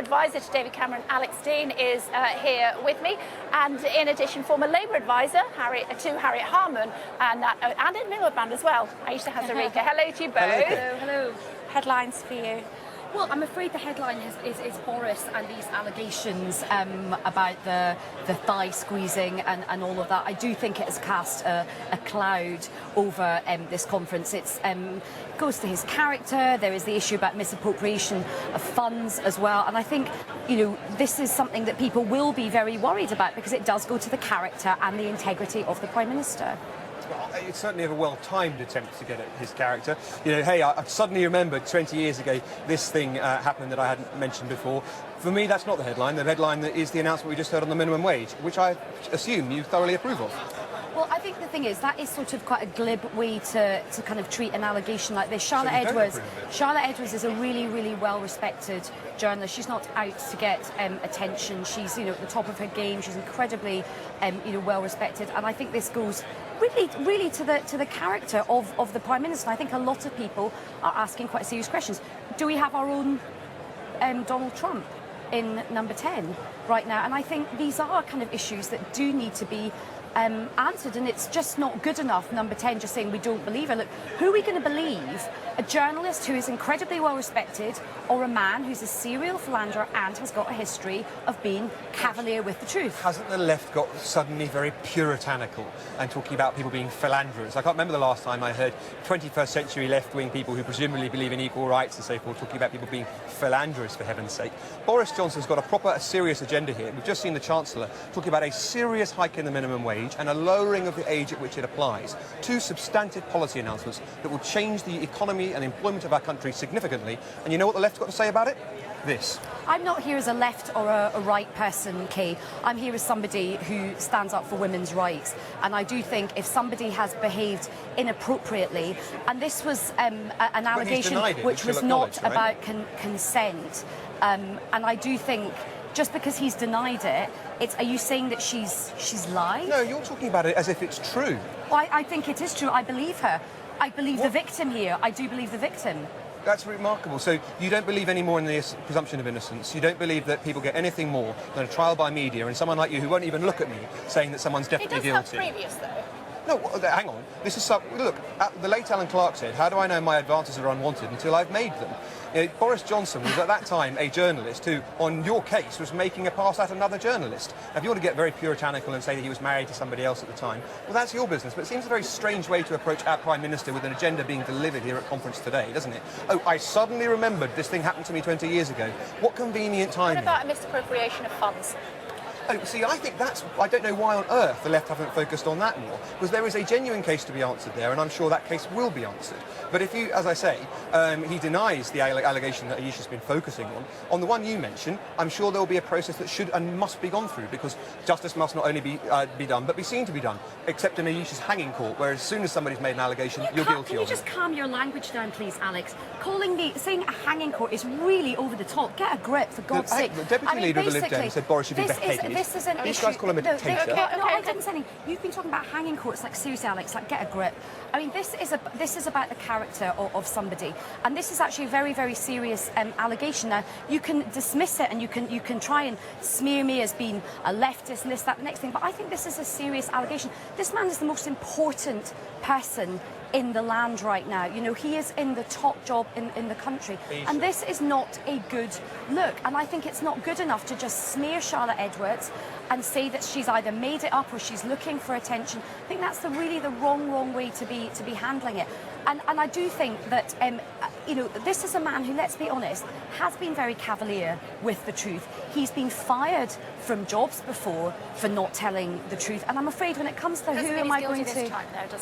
advisor to David Cameron, Alex Deane, is here with me, and in addition, former Labour advisor to Harriet Harman, and in Miliband as well, Ayesha Hazarika. Hello to you both. Hello. Headlines for you. Well, I'm afraid the headline is Boris and these allegations about the thigh squeezing and all of that. I do think it has cast a cloud over this conference. It goes to his character. There is the issue about misappropriation of funds as well. And I think, this is something that people will be very worried about because it does go to the character and the integrity of the Prime Minister. Well, it's certainly a well-timed attempt to get at his character. Hey, I suddenly remembered 20 years ago this thing happened that I hadn't mentioned before. For me, that's not the headline. The headline is the announcement we just heard on the minimum wage, which I assume you thoroughly approve of. Well, I think the thing is that is sort of quite a glib way to kind of treat an allegation like this. Charlotte Edwards is a really, really well-respected journalist. She's not out to get attention. She's, at the top of her game. She's incredibly, well-respected. And I think this goes really to the character of the Prime Minister. I think a lot of people are asking quite serious questions. Do we have our own Donald Trump in number 10 right now? And I think these are kind of issues that do need to be answered, and it's just not good enough, number 10, just saying we don't believe her. Look, who are we going to believe? A journalist who is incredibly well respected, or a man who's a serial philanderer and has got a history of being cavalier with the truth? Hasn't the left got suddenly very puritanical and talking about people being philanderers? I can't remember the last time I heard 21st century left-wing people who presumably believe in equal rights and so forth talking about people being philanderers, for heaven's sake. Boris Johnson's got a serious agenda here. We've just seen the Chancellor talking about a serious hike in the minimum wage and a lowering of the age at which it applies. Two substantive policy announcements that will change the economy and employment of our country significantly. And you know what the left's got to say about it? This. I'm not here as a left or a right person, Kay. I'm here as somebody who stands up for women's rights. And I do think if somebody has behaved inappropriately, and this was an allegation which was not about consent, and I do think just because he's denied it, are you saying that she's lied? No, you're talking about it as if it's true. Well, I think it is true. I believe her. I believe the victim here. I do believe the victim. That's remarkable. So you don't believe any more in the presumption of innocence? You don't believe that people get anything more than a trial by media and someone like you who won't even look at me saying that someone's definitely guilty? It does have previous, though. No, hang on. This is look. The late Alan Clark said, "How do I know my advances are unwanted until I've made them?" Boris Johnson was at that time a journalist who, on your case, was making a pass at another journalist. Now, if you want to get very puritanical and say that he was married to somebody else at the time, well, that's your business. But it seems a very strange way to approach our Prime Minister with an agenda being delivered here at conference today, doesn't it? Oh, I suddenly remembered this thing happened to me 20 years ago. What convenient timing. What about a misappropriation of funds? Oh, see, I think I don't know why on earth the left haven't focused on that more, because there is a genuine case to be answered there, and I'm sure that case will be answered. But if you, as I say, he denies the allegation that Ayesha's been focusing on the one you mentioned, I'm sure there will be a process that should and must be gone through, because justice must not only be done, but be seen to be done, except in Ayesha's hanging court, where as soon as somebody's made an allegation, you're guilty of it. Can you just calm your language down, please, Alex? Saying a hanging court is really over the top. Get a grip, for God's sake. The Deputy Leader of the Lib Dem said Boris should be beheaded. This is an issue. These guys call him a dictator. No, I didn't say anything. You've been talking about hanging courts. Like, seriously, Alex, get a grip. I mean, this is about the character of somebody, and this is actually a very, very serious allegation. Now, you can dismiss it and you can try and smear me as being a leftist and this, that, the next thing, but I think this is a serious allegation. This man is the most important person in the land right now. He is in the top job in the country. And this is not a good look. And I think it's not good enough to just smear Charlotte Edwards and say that she's either made it up or she's looking for attention. I think that's really the wrong way to be handling it. And I do think that, this is a man who, let's be honest, has been very cavalier with the truth. He's been fired from jobs before for not telling the truth. And I'm afraid when it comes to who am I going to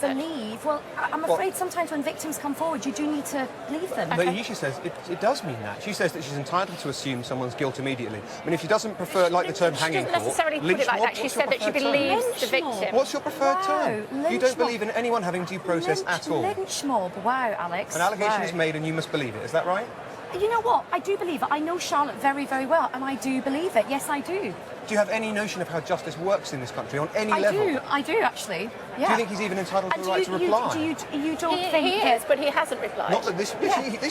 believe, well, I'm afraid sometimes when victims come forward, you do need to believe them. But Ayesha says it does mean that. She says that she's entitled to assume someone's guilt immediately. I mean, if she doesn't prefer, like the term hanging court, she doesn't necessarily put it like that. She said that she believes the victim. What's your preferred term? You don't believe in anyone having due process at all. Lynch mob. Wow, Alex. An allegation is made and you must believe it. Is that right? You know what? I do believe it. I know Charlotte very, very well, and I do believe it. Yes, I do. Do you have any notion of how justice works in this country on any level? I do actually. Yeah. Do you think he's even entitled to the right to reply? You don't think he is, but he hasn't replied. Not that this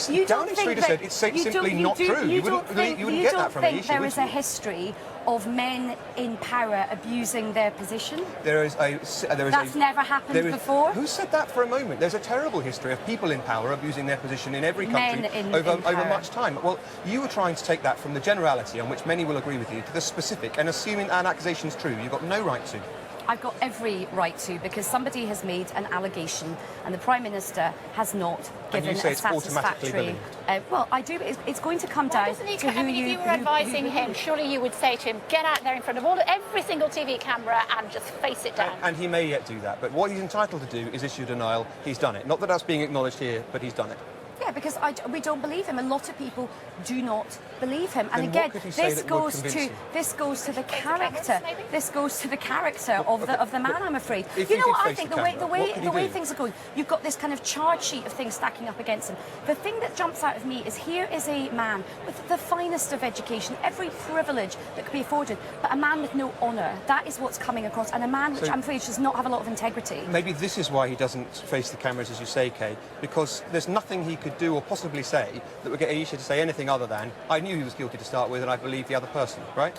You don't Downing think Street has that- said it's you simply don't- you not do- true. You You don't wouldn't think get that from think Ayesha, there would is you? a history of men in power abusing their position? That's never happened before. Who said that for a moment? There's a terrible history of people in power abusing their position in every country Men in over power. much time. Well, you were trying to take that from the generality, on which many will agree with you, to the specific, and assuming an accusation is true, you've got no right to. I've got every right to, because somebody has made an allegation and the Prime Minister has not given you say a it's automatically satisfactory... well, I do. It's going to come down Doesn't he, to who I mean, you... if you were advising him, surely you would say to him, get out there in front of every single TV camera and just face it down. And he may yet do that, but what he's entitled to do is issue denial. He's done it. Not that that's being acknowledged here, but he's done it. Yeah, because we don't believe him. A lot of people do not believe him. And Then again, what could he say that would convince you? this goes to the cameras, character. maybe? This goes to the character of the man, I'm afraid. If You he know did what I face think? the The camera, what could he way do? things are going, you've got this kind of charge sheet of things stacking up against him. The thing that jumps out of me is here is a man with the finest of education, every privilege that could be afforded, but a man with no honour. That is what's coming across, and a man which I'm afraid does not have a lot of integrity. Maybe this is why he doesn't face the cameras, as you say, Kay, because there's nothing he could do or possibly say that would get Ayesha to say anything other than, I knew he was guilty to start with and I believe the other person, right?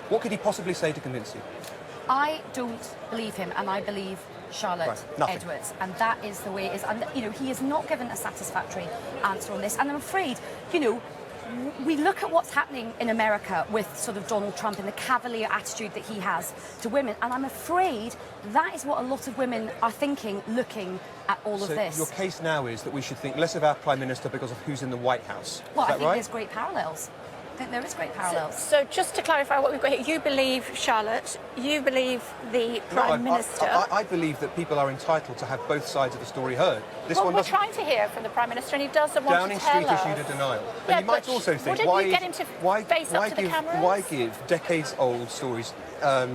What could he possibly say to convince you? I don't believe him, and I believe Charlotte Right, nothing. Edwards, and that is the way it is. And he has not given a satisfactory answer on this. And I'm afraid, we look at what's happening in America with sort of Donald Trump and the cavalier attitude that he has to women, and I'm afraid that is what a lot of women are thinking, looking at all of this. Your case now is that we should think less of our Prime Minister because of who's in the White House. Well, is I that think right? there's great parallels. I think there is great parallels. So just to clarify what we've got here, you believe Charlotte, you believe the Prime Minister. I believe that people are entitled to have both sides of the story heard. This Well, one we're doesn't. trying to hear from the Prime Minister, and he doesn't want Downing to tell Street us. issued a denial. Yeah, But you might but also think, wouldn't you get him to face up to the cameras? Why give decades-old stories, Well,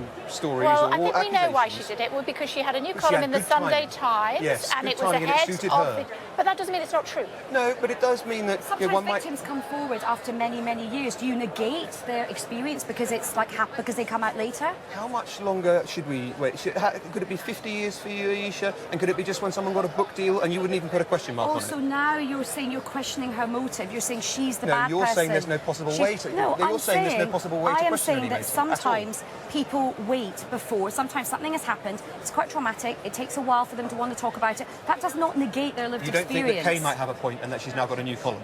or I think we know why she accusations? did it. Well, because she had a new She column had in the good Sunday timing. Times, Yes, and good it was timing, and it ahead suited of her. the... But that doesn't mean it's not true. No, but it does mean that Sometimes one might. victims come forward after many, many years. Do you negate their experience because it's like because they come out later? How much longer should we wait? Could it be 50 years for you, Ayesha? And could it be just when someone got a book deal and you wouldn't even put a question mark Also, on it? now you're saying you're questioning her motive. You're saying she's the bad person. No, you're saying there's no possible way to. No, you're I'm saying there's no possible way to I am question saying any that motive at all. sometimes people wait before. Sometimes something has happened. It's quite traumatic. It takes a while for them to want to talk about it. That does not negate their lived You don't experience. think that Kay might have a point and that she's now got a new column?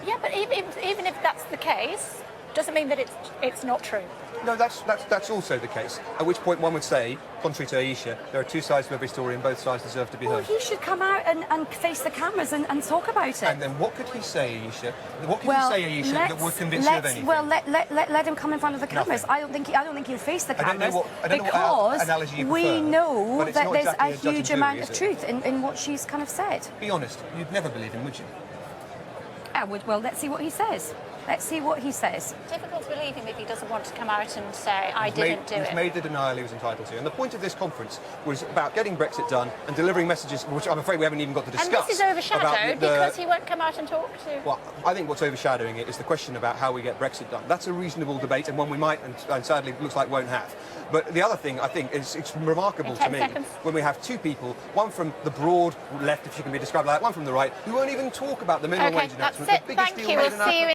Yeah, but even if that's the case, doesn't mean that it's not true. No, that's also the case. At which point one would say, contrary to Ayesha, there are two sides to every story and both sides deserve to be Well, heard. he should come out and face the cameras and talk about it. And then what could he say, Ayesha? What could he say, Ayesha, that would convince you of anything? Well, let him come in front of the cameras. Nothing. I don't think he'll face the I don't know cameras what analogy you we prefer, know but it's that not there's exactly a a judge and huge jury, amount is of it? truth in what she's kind of said. Be honest, you'd never believe him, would you? Well, let's see what he says. Let's see what he says. Difficult to believe him if he doesn't want to come out and say, I didn't do He's it. made the denial he was entitled to. And the point of this conference was about getting Brexit done and delivering messages, which I'm afraid we haven't even got to discuss. And this is overshadowed about because he won't come out and talk to... Well, I think what's overshadowing it is the question about how we get Brexit done. That's a reasonable debate and one we might, and sadly looks like won't have. But the other thing, I think, is it's remarkable In to 10 me seconds. when we have two people, one from the broad left, if you can be described like that, one from the right, who won't even talk about the minimum Okay, wage that's announcement, it. the biggest Thank deal you. made We'll in see you Africa. in